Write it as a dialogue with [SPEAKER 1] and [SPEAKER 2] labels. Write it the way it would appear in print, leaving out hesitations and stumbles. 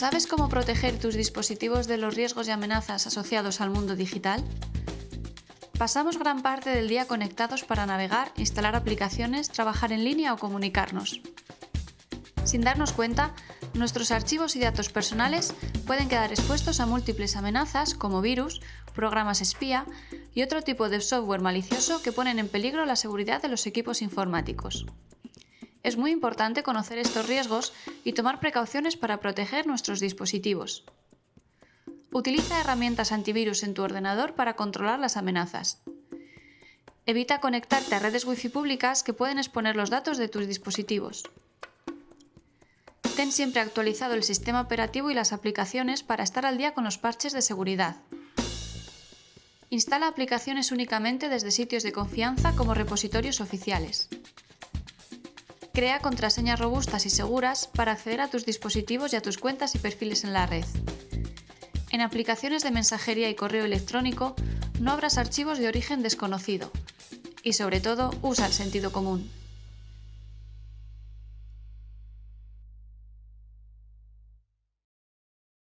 [SPEAKER 1] ¿Sabes cómo proteger tus dispositivos de los riesgos y amenazas asociados al mundo digital? Pasamos gran parte del día conectados para navegar, instalar aplicaciones, trabajar en línea o comunicarnos. Sin darnos cuenta, nuestros archivos y datos personales pueden quedar expuestos a múltiples amenazas como virus, programas espía y otro tipo de software malicioso que ponen en peligro la seguridad de los equipos informáticos. Es muy importante conocer estos riesgos y tomar precauciones para proteger nuestros dispositivos. Utiliza herramientas antivirus en tu ordenador para controlar las amenazas. Evita conectarte a redes Wi-Fi públicas que pueden exponer los datos de tus dispositivos. Ten siempre actualizado el sistema operativo y las aplicaciones para estar al día con los parches de seguridad. Instala aplicaciones únicamente desde sitios de confianza como repositorios oficiales. Crea contraseñas robustas y seguras para acceder a tus dispositivos y a tus cuentas y perfiles en la red. En aplicaciones de mensajería y correo electrónico, no abras archivos de origen desconocido. Y sobre todo, usa el sentido común.